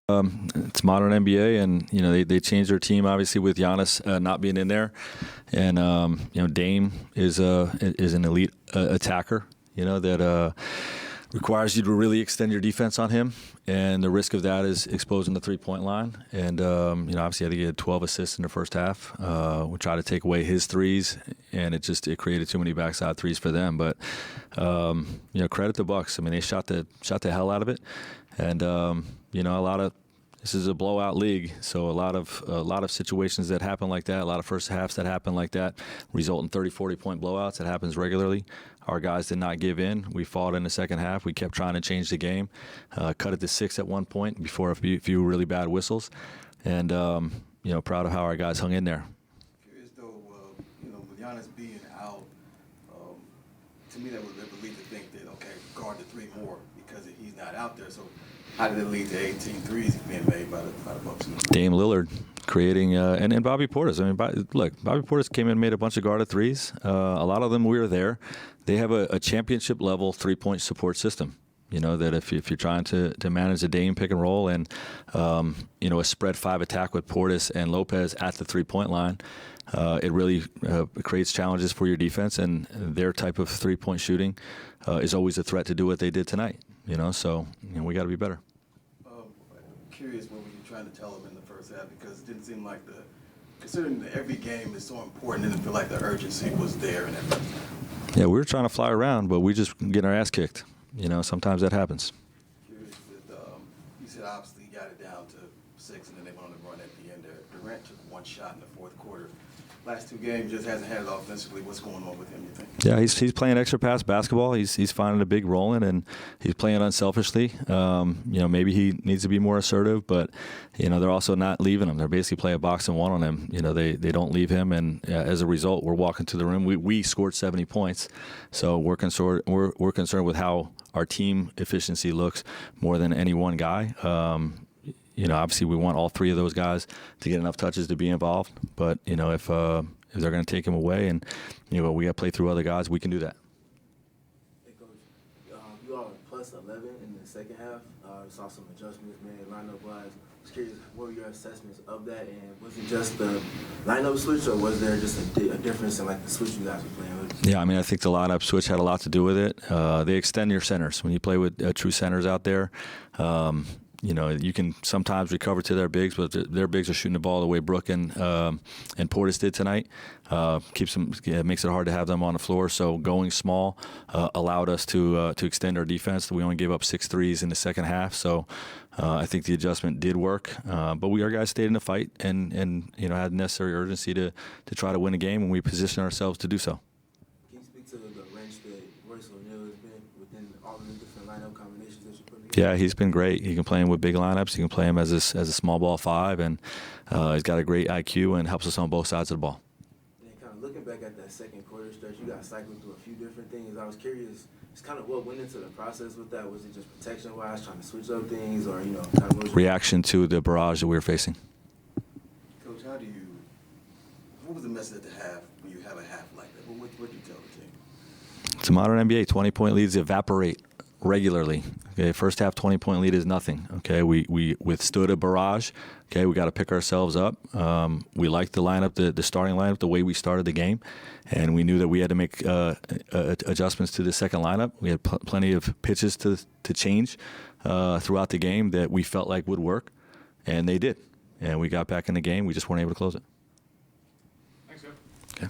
It's modern NBA, and they changed their team obviously with Giannis not being in there, and Dame is an elite attacker. That requires you to really extend your defense on him, and the risk of that is exposing the 3-point line. And obviously I think he had 12 assists in the first half. We tried to take away his threes, and it created too many backside threes for them. But credit the Bucks. I mean, they shot the hell out of it, and this is a blowout league, so a lot of situations that happen like that, a lot of first halves that happen like that, result in 30, 40-point blowouts. It happens regularly. Our guys did not give in. We fought in the second half. We kept trying to change the game, cut it to 6 at one point before a few really bad whistles, and proud of how our guys hung in there. Curious though, with Giannis being out, to me that would lead to think that guard the three more because he's not out there. So how did it lead to 18 threes being made by the Bucks? Dame Lillard creating, and Bobby Portis. I mean, Bobby Portis came in and made a bunch of guarded threes. A lot of them we were there. They have a championship level 3-point support system. That if you're trying to manage a Dame pick and roll and a spread 5 attack with Portis and Lopez at the 3-point line, it really creates challenges for your defense, and their type of 3-point shooting is always a threat to do what they did tonight. So we got to be better. Curious what were you trying to tell them in the first half, because it didn't seem like considering that every game is so important, it didn't feel like the urgency was there and everything. Yeah, we were trying to fly around, but we just getting our ass kicked. Sometimes that happens. Curious that you said obviously you got it down to 6, and then they went on the run at the end there. Durant took one shot in the fourth quarter. Last 2 games just hasn't had it offensively. What's going on with him, you think? Yeah, he's playing extra pass basketball. He's finding a big role in, and he's playing unselfishly. Maybe he needs to be more assertive, but they're also not leaving him. They're basically playing box and one on him. They don't leave him, and as a result, we're walking to the rim. We scored 70 points, so we're concerned with how our team efficiency looks more than any one guy. Obviously we want all 3 of those guys to get enough touches to be involved. But, if they're going to take him away and, we got to play through other guys, we can do that. Hey, Coach, you all plus 11 in the second half. Saw some adjustments made lineup-wise. I was curious, what were your assessments of that? And was it just the lineup switch, or was there just a difference in the switch you guys were playing with? Yeah, I think the lineup switch had a lot to do with it. They extend your centers. When you play with true centers out there, you can sometimes recover to their bigs, but their bigs are shooting the ball the way Brook and Portis did tonight. Makes it hard to have them on the floor. So going small allowed us to extend our defense. We only gave up 6 threes in the second half. So I think the adjustment did work. But our guys stayed in the fight and had necessary urgency to try to win a game, and we positioned ourselves to do so. Can you speak to the wrench that Royce O'Neal has been within all the different lineup combinations that you put together? Yeah, he's been great. He can play him with big lineups. He can play him as a small ball 5, and he's got a great IQ and helps us on both sides of the ball. And kind of looking back at that second quarter stretch, you guys cycled through a few different things. I was curious, just kind of what went into the process with that. Was it just protection-wise, trying to switch up things, or kind of reaction to the barrage that we were facing? Coach, what was the message at the half when you have a half like that? What do you tell the team? It's a modern NBA. 20-point leads evaporate regularly. Okay, first half 20-point lead is nothing. Okay, we withstood a barrage. Okay, we got to pick ourselves up. We liked the lineup, the starting lineup, the way we started the game, and we knew that we had to make adjustments to the second lineup. We had plenty of pitches to change throughout the game that we felt like would work, and they did. And we got back in the game. We just weren't able to close it. Thanks, Jeff. Okay.